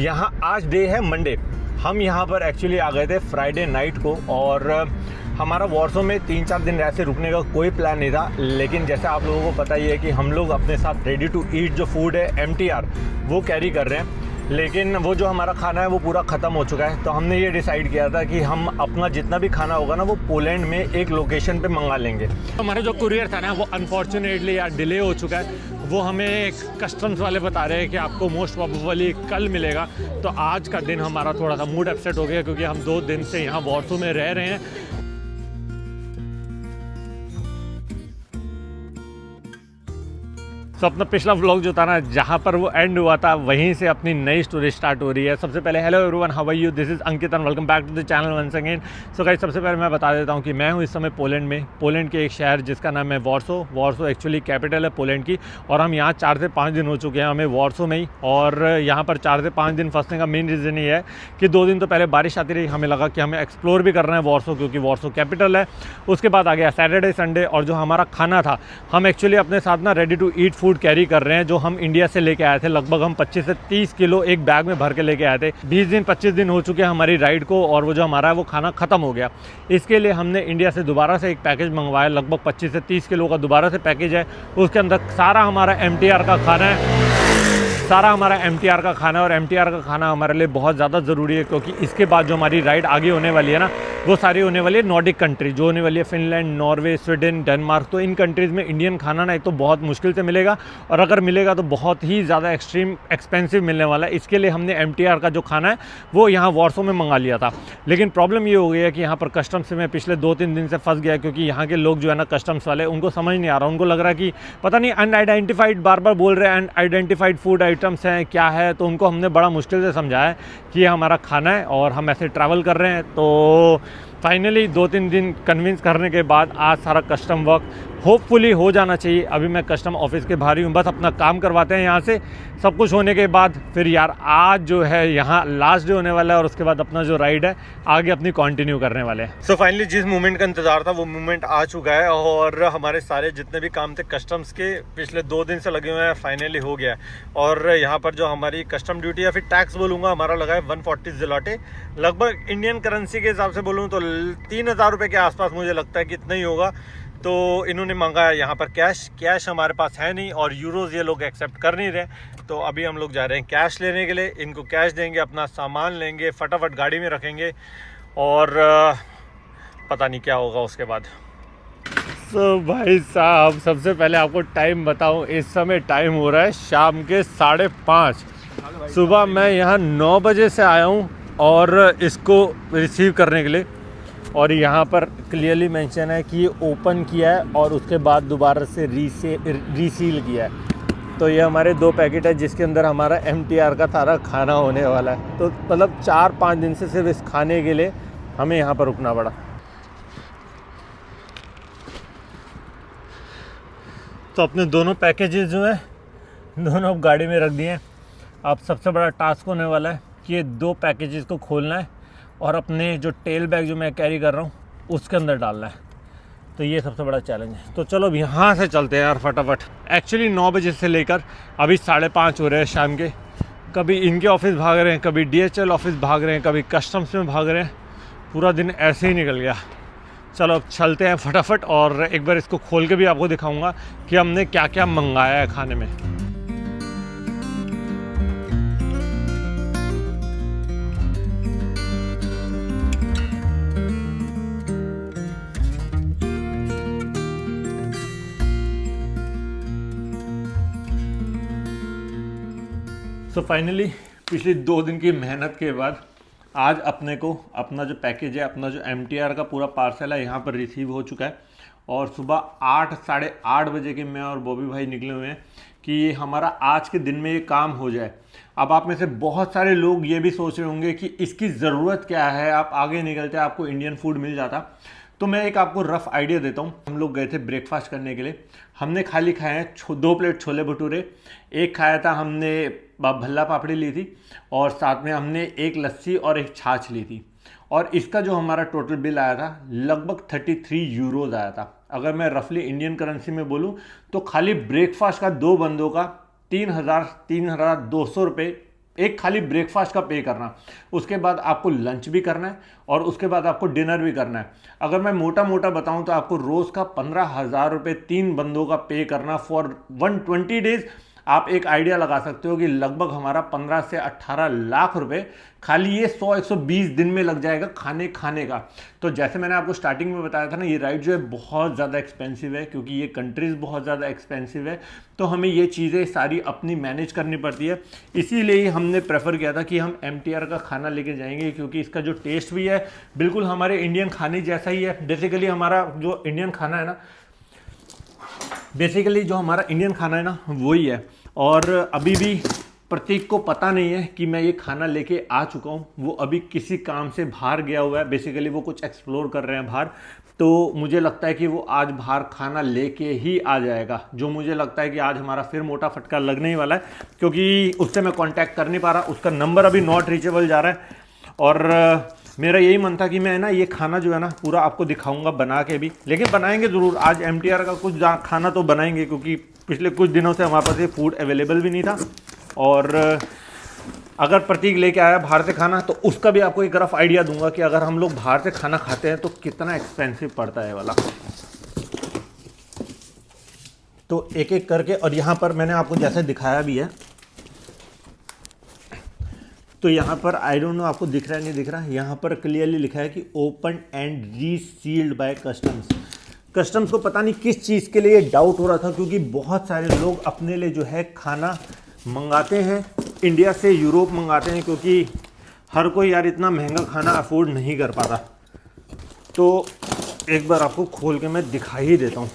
यहाँ आज डे है मंडे। हम यहाँ पर एक्चुअली आ गए थे फ्राइडे नाइट को और हमारा वॉर्सो में 3-4 दिन ऐसे रुकने का कोई प्लान नहीं था, लेकिन जैसे आप लोगों को पता ही है कि हम लोग अपने साथ रेडी टू ईट जो फूड है MTR वो कैरी कर रहे हैं, लेकिन वो जो हमारा खाना है वो पूरा ख़त्म हो चुका है। तो हमने ये डिसाइड किया था कि हम अपना जितना भी खाना होगा ना वो पोलैंड में एक लोकेशन पे मंगा लेंगे। हमारा जो कुरियर था ना वो अनफॉर्चुनेटली यार डिले हो चुका है। वो हमें कस्टम्स वाले बता रहे हैं कि आपको मोस्ट प्रोबेबली कल मिलेगा। तो आज का दिन हमारा थोड़ा सा मूड अपसेट हो गया क्योंकि हम 2 दिन से यहाँ वॉर्सो में रह रहे हैं। तो अपना पिछला व्लॉग जो था ना जहाँ पर वो एंड हुआ था वहीं से अपनी नई स्टोरी स्टार्ट हो रही है। सबसे पहले hello everyone, how are you, this is Ankit and welcome back to the channel once again. So guys, सबसे पहले मैं बता देता हूँ कि मैं हूँ इस समय पोलैंड में, पोलैंड के एक शहर जिसका नाम है वॉर्सो। वॉर्सो एक्चुअली कैपिटल है पोलैंड की और हम यहाँ 4 से 5 दिन हो चुके हैं हमें वॉर्सो में ही। और यहाँ पर 4 से 5 दिन फंसने का मेन रीज़न ये है कि 2 दिन तो पहले बारिश आती रही, हमें लगा कि हमें एक्सप्लोर भी करना है वॉर्सो क्योंकि वॉर्सो कैपिटल है। उसके बाद आ गया सैटरडे संडे और जो हमारा खाना था, हम एक्चुअली अपने साथ ना ready to eat food carry कर रहे हैं जो हम इंडिया से लेके आए थे। लगभग हम 25 से 30 किलो एक बैग में भर के लेके आए थे। 20-25 दिन हो चुके हैं हमारी राइड को और वो जो हमारा है वो खाना ख़त्म हो गया। इसके लिए हमने इंडिया से दोबारा से एक पैकेज मंगवाया, लगभग 25 से 30 किलो का दोबारा से पैकेज है। उसके अंदर सारा हमारा MTR का खाना है, सारा हमारा MTR का खाना है। और MTR का खाना हमारे लिए बहुत ज़्यादा ज़रूरी है क्योंकि इसके बाद जो हमारी राइड आगे होने वाली है ना वो सारी होने वाली है नॉर्डिक कंट्री, जो होने वाली है फिनलैंड, नॉर्वे, स्वीडन, डेनमार्क। तो इन कंट्रीज़ में इंडियन खाना ना एक तो बहुत मुश्किल से मिलेगा और अगर मिलेगा तो बहुत ही ज़्यादा एक्सट्रीम एक्सपेंसिव मिलने वाला है। इसके लिए हमने MTR का जो खाना है वो यहाँ वॉर्सो में मंगा लिया था। लेकिन प्रॉब्लम ये हो गई है कि यहाँ पर कस्टम्स से मैं पिछले 2-3 दिन से फंस गया क्योंकि यहाँ के लोग जो है ना कस्टम्स वाले, उनको समझ नहीं आ रहा। उनको लग रहा है कि पता नहीं अनआइडेंटिफाइड बार बार बोल रहे हैं, अनआइडेंटिफाइड फूड आइटम्स हैं क्या है। तो उनको हमने बड़ा मुश्किल से समझाया कि ये हमारा खाना है और हम ऐसे ट्रैवल कर रहे हैं। तो फाइनली 2-3 दिन कन्विंस करने के बाद आज सारा कस्टम वर्क होपफुली हो जाना चाहिए। अभी मैं कस्टम ऑफिस के बाहर ही हूँ, बस अपना काम करवाते हैं यहाँ से। सब कुछ होने के बाद फिर यार आज जो है यहाँ लास्ट डे होने वाला है और उसके बाद अपना जो राइड है आगे अपनी कंटिन्यू करने वाले हैं। सो फाइनली जिस मोमेंट का इंतजार था वो मोमेंट आ चुका है और हमारे सारे जितने भी काम थे कस्टम्स के पिछले 2 दिन से लगे हुए हैं फाइनली हो गया है। और यहाँ पर जो हमारी कस्टम ड्यूटी या फिर टैक्स बोलूँगा हमारा लगा है 140 ज़िलोटे, लगभग इंडियन करेंसी के हिसाब से बोलूँ तो 3,000 रुपये के आसपास मुझे लगता है कि इतना ही होगा। तो इन्होंने मांगा है यहाँ पर कैश हमारे पास है नहीं और यूरोज़ ये लोग एक्सेप्ट कर नहीं रहे। तो अभी हम लोग जा रहे हैं कैश लेने के लिए। इनको कैश देंगे, अपना सामान लेंगे, फटाफट गाड़ी में रखेंगे और पता नहीं क्या होगा उसके बाद। तो भाई साहब सबसे पहले आपको टाइम बताऊं, इस समय टाइम हो रहा है शाम के 5:30। सुबह मैं यहाँ 9 बजे से आया हूँ और इसको रिसीव करने के लिए। और यहाँ पर क्लियरली मेंशन है कि ये ओपन किया है और उसके बाद दोबारा से रीसील किया है। तो ये हमारे 2 पैकेट है जिसके अंदर हमारा MTR का सारा खाना होने वाला है। तो मतलब 4-5 दिन से सिर्फ इस खाने के लिए हमें यहाँ पर रुकना पड़ा। तो अपने दोनों पैकेजेस जो हैं दोनों अब गाड़ी में रख दिए हैं। अब सबसे बड़ा टास्क होने वाला है कि ये 2 पैकेजेस को खोलना है और अपने जो टेल बैग जो मैं कैरी कर रहा हूँ उसके अंदर डालना है। तो ये सबसे बड़ा चैलेंज है। तो चलो अब यहाँ से चलते हैं यार फटाफट। एक्चुअली 9 बजे से लेकर अभी 5:30 हो रहे हैं शाम के। कभी इनके ऑफिस भाग रहे हैं, कभी DHL ऑफिस भाग रहे हैं, कभी कस्टम्स में भाग रहे हैं। पूरा दिन ऐसे ही निकल गया। चलो अब चलते हैं फटाफट और एक बार इसको खोल के भी आपको दिखाऊंगा कि हमने क्या क्या मंगाया है खाने में। तो फाइनली पिछले 2 दिन की मेहनत के बाद आज अपने को अपना जो पैकेज है, अपना जो MTR का पूरा पार्सल है यहाँ पर रिसीव हो चुका है। और सुबह 8 साढ़े 8 बजे के मैं और बॉबी भाई निकले हुए हैं कि हमारा आज के दिन में ये काम हो जाए। अब आप में से बहुत सारे लोग ये भी सोच रहे होंगे कि इसकी ज़रूरत क्या है, आप आगे निकलते आपको इंडियन फूड मिल जाता। तो मैं एक आपको रफ आइडिया देता हूँ। हम लोग गए थे ब्रेकफास्ट करने के लिए। हमने खाली खाए हैं 2 प्लेट छोले भटूरे, एक खाया था हमने भल्ला पापड़ी ली थी और साथ में हमने एक लस्सी और एक छाछ ली थी। और इसका जो हमारा टोटल बिल आया था लगभग 33 यूरोज़ आया था। अगर मैं रफली इंडियन करेंसी में बोलूँ तो खाली ब्रेकफास्ट का 2 बंदों का 3,200 रुपये एक खाली ब्रेकफास्ट का पे करना, उसके बाद आपको लंच भी करना है और उसके बाद आपको डिनर भी करना है। अगर मैं मोटा मोटा बताऊं तो आपको रोज़ का 15,000 रुपये 3 बंदों का पे करना फॉर 120 डेज। आप एक आइडिया लगा सकते हो कि लगभग हमारा 15 से 18 लाख रुपए खाली ये 100-120 दिन में लग जाएगा खाने का। तो जैसे मैंने आपको स्टार्टिंग में बताया था ना, ये राइड जो है बहुत ज़्यादा एक्सपेंसिव है क्योंकि ये कंट्रीज़ बहुत ज़्यादा एक्सपेंसिव है, तो हमें ये चीज़ें सारी अपनी मैनेज करनी पड़ती है। इसीलिए हमने प्रेफर किया था कि हम MTR का खाना लेके जाएंगे क्योंकि इसका जो टेस्ट भी है बिल्कुल हमारे इंडियन खाने जैसा ही है। बेसिकली हमारा जो इंडियन खाना है ना, वही है। और अभी भी प्रतीक को पता नहीं है कि मैं ये खाना लेके आ चुका हूँ। वो अभी किसी काम से बाहर गया हुआ है, बेसिकली वो कुछ एक्सप्लोर कर रहे हैं बाहर। तो मुझे लगता है कि वो आज बाहर खाना लेके ही आ जाएगा, जो मुझे लगता है कि आज हमारा फिर मोटा फटका लगने ही वाला है क्योंकि उससे मैं कांटेक्ट कर नहीं पा रहा, उसका नंबर अभी नॉट रीचेबल जा रहा है। और मेरा यही मन था कि मैं ना ये खाना जो है ना पूरा आपको दिखाऊंगा बना के भी, लेकिन बनाएंगे ज़रूर। आज MTR का कुछ खाना तो बनाएंगे क्योंकि पिछले कुछ दिनों से हमारे पास ये फूड अवेलेबल भी नहीं था। और अगर प्रतीक लेके आया बाहर से खाना तो उसका भी आपको एक रफ आइडिया दूंगा कि अगर हम लोग बाहर से खाना खाते हैं तो कितना एक्सपेंसिव पड़ता है वाला। तो एक एक करके, और यहाँ पर मैंने आपको जैसे दिखाया भी है, तो यहाँ पर आई डोंट नो आपको दिख रहा है नहीं दिख रहा, यहाँ पर क्लियरली लिखा है कि ओपन एंड रीसील्ड बाय कस्टम्स को पता नहीं किस चीज़ के लिए डाउट हो रहा था क्योंकि बहुत सारे लोग अपने लिए जो है खाना मंगाते हैं, इंडिया से यूरोप मंगाते हैं क्योंकि हर कोई यार इतना महंगा खाना अफोर्ड नहीं कर पाता। तो एक बार आपको खोल के मैं दिखा ही देता हूँ।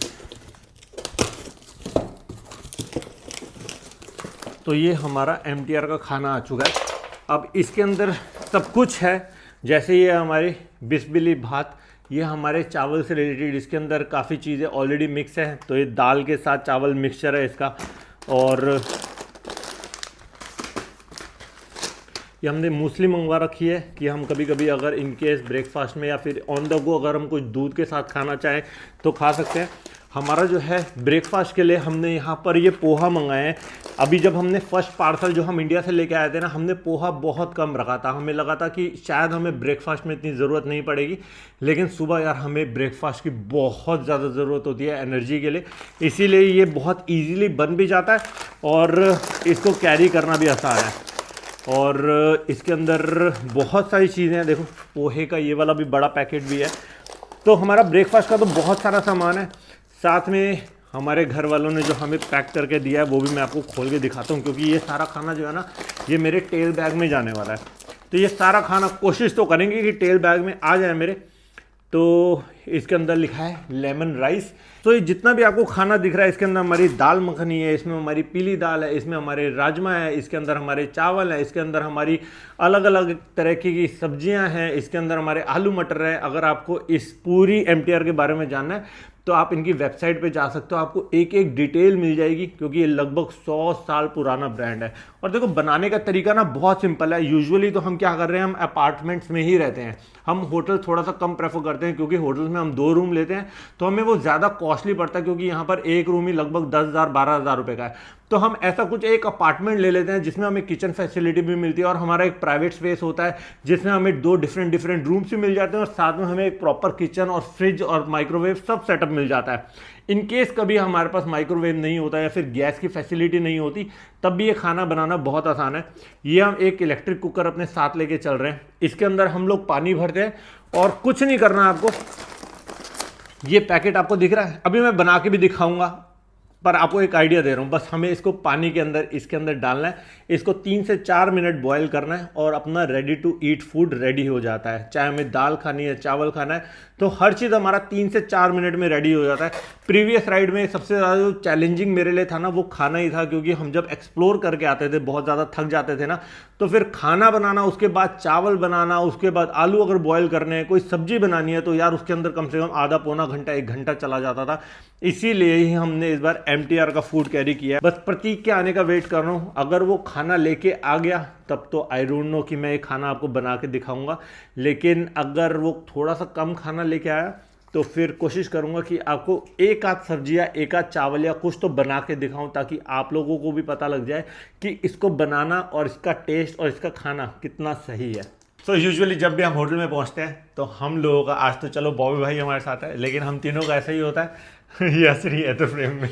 तो ये हमारा MTR का खाना आ चुका है। अब इसके अंदर सब कुछ है, जैसे ये हमारे बिस्मिल्लाह भात, ये हमारे चावल से रिलेटेड, इसके अंदर काफ़ी चीज़ें ऑलरेडी मिक्स है। तो ये दाल के साथ चावल मिक्सचर है इसका। और ये हमने मूसली मंगवा रखी है कि हम कभी कभी अगर इन केस ब्रेकफास्ट में या फिर ऑन द गो अगर हम कुछ दूध के साथ खाना चाहें तो खा सकते हैं। हमारा जो है ब्रेकफास्ट के लिए हमने यहाँ पर ये पोहा मंगाए हैं। अभी जब हमने फर्स्ट पार्सल जो हम इंडिया से लेके आए थे ना, हमने पोहा बहुत कम रखा था। हमें लगा था कि शायद हमें ब्रेकफास्ट में इतनी ज़रूरत नहीं पड़ेगी, लेकिन सुबह यार हमें ब्रेकफास्ट की बहुत ज़्यादा ज़रूरत होती है एनर्जी के लिए। इसीलिए ये बहुत ईजीली बन भी जाता है और इसको कैरी करना भी आसान है। और इसके अंदर बहुत सारी चीज़ें हैं, देखो पोहे का ये वाला भी बड़ा पैकेट भी है। तो हमारा ब्रेकफास्ट का तो बहुत सारा सामान है। साथ में हमारे घर वालों ने जो हमें पैक करके दिया है वो भी मैं आपको खोल के दिखाता हूँ क्योंकि ये सारा खाना जो है ना, ये मेरे टेल बैग में जाने वाला है। तो ये सारा खाना कोशिश तो करेंगे कि टेल बैग में आ जाए मेरे। तो इसके अंदर लिखा है लेमन राइस। तो ये जितना भी आपको खाना दिख रहा है, इसके अंदर हमारी दाल मखनी है, इसमें हमारी पीली दाल है, इसमें हमारे राजमा है, इसके अंदर हमारे चावल है, इसके अंदर हमारी अलग अलग तरह की सब्जियां हैं, इसके अंदर हमारे आलू मटर है। अगर आपको इस पूरी MTR के बारे में जानना है तो आप इनकी वेबसाइट पे जा सकते हो, आपको एक एक डिटेल मिल जाएगी क्योंकि ये लगभग 100 साल पुराना ब्रांड है। और देखो बनाने का तरीका ना बहुत सिंपल है। यूजुअली तो हम क्या कर रहे हैं, हम अपार्टमेंट्स में ही रहते हैं, हम होटल थोड़ा सा कम प्रेफर करते हैं क्योंकि होटल्स में हम 2 रूम लेते हैं तो हमें वो ज़्यादा कॉस्टली पड़ता है क्योंकि यहाँ पर एक रूम ही लगभग 10,000 12,000 रुपये का है। तो हम ऐसा कुछ एक अपार्टमेंट ले लेते हैं जिसमें हमें किचन फैसिलिटी भी मिलती है और हमारा एक प्राइवेट स्पेस होता है जिसमें हमें 2 डिफरेंट रूम्स भी मिल जाते हैं और साथ में हमें एक प्रॉपर किचन और फ्रिज और माइक्रोवेव सब सेटअप मिल जाता है। इन केस कभी हमारे पास माइक्रोवेव नहीं होता या फिर गैस की फैसिलिटी नहीं होती तब भी ये खाना बनाना बहुत आसान है। ये हम एक इलेक्ट्रिक कुकर अपने साथ लेके चल रहे हैं। इसके अंदर हम लोग पानी भरते हैं और कुछ नहीं करना आपको। ये पैकेट आपको दिख रहा है, अभी मैं बना के भी दिखाऊंगा पर आपको एक आइडिया दे रहा हूँ। बस हमें इसको पानी के अंदर इसके अंदर डालना है, इसको 3 से 4 मिनट बॉयल करना है और अपना ready to eat food ready हो जाता है। चाहे हमें दाल खानी है, चावल खाना है, तो हर चीज़ हमारा 3 से 4 मिनट में रेडी हो जाता है। प्रीवियस राइड में सबसे ज़्यादा जो चैलेंजिंग मेरे लिए था ना वो खाना ही था क्योंकि हम जब एक्सप्लोर करके आते थे बहुत ज़्यादा थक जाते थे ना, तो फिर खाना बनाना, उसके बाद चावल बनाना, उसके बाद आलू अगर बॉयल करने हैं, कोई सब्जी बनानी है तो यार उसके अंदर कम से कम आधा पौना घंटा 1 घंटा चला जाता था। इसीलिए ही हमने इस बार MTR का फूड कैरी किया है। बस प्रतीक के आने का वेट कर रहा हूँ। अगर वो खाना लेके आ गया तब तो आई डोंट नो कि मैं ये खाना आपको बना के दिखाऊंगा, लेकिन अगर वो थोड़ा सा कम खाना लेके आया तो फिर कोशिश करूँगा कि आपको एक आध सब्जी या एक आध चावल या कुछ तो बना के दिखाऊं, ताकि आप लोगों को भी पता लग जाए कि इसको बनाना और इसका टेस्ट और इसका खाना कितना सही है। सो यूजुअली जब भी हम होटल में पहुंचते हैं तो हम लोगों का, आज तो चलो बॉबी भाई हमारे साथ है, लेकिन हम तीनों का ऐसा ही होता है ये हंस रही है तो फ्रेम में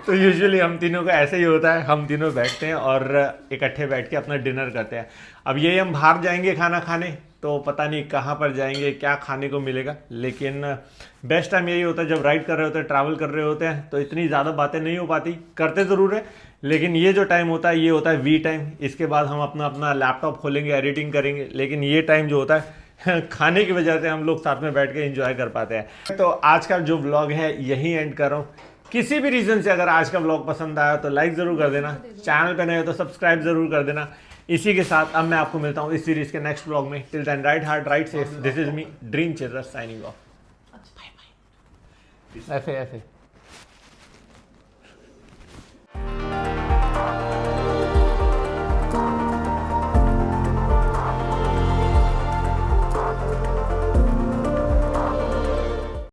तो यूजुअली हम तीनों का ऐसा ही होता है, हम तीनों बैठते हैं और इकट्ठे बैठ के अपना डिनर करते हैं। अब ये हम बाहर जाएंगे खाना खाने तो पता नहीं कहाँ पर जाएंगे, क्या खाने को मिलेगा, लेकिन बेस्ट टाइम यही होता है जब राइड कर रहे होते हैं, ट्रैवल कर रहे होते हैं, तो इतनी ज़्यादा बातें नहीं हो पाती, करते ज़रूर है, लेकिन ये जो टाइम होता है ये होता है वी टाइम। इसके बाद हम अपना लैपटॉप खोलेंगे, एडिटिंग करेंगे, लेकिन ये टाइम जो होता है खाने की वजह से हम लोग साथ में बैठ के एंजॉय कर पाते हैं। तो आज का जो व्लॉग है यही एंड कर रहा हूँ। किसी भी रीज़न से अगर आज का व्लॉग पसंद आया तो लाइक ज़रूर कर देना, चैनल पे नए हो तो सब्सक्राइब ज़रूर कर देना। इसी के साथ अब मैं आपको मिलता हूँ इस सीरीज़ के नेक्स्ट व्लॉग में। Till then ride hard, ride safe, this is me dream chaser signing off. Bye bye. ऐसे ऐसे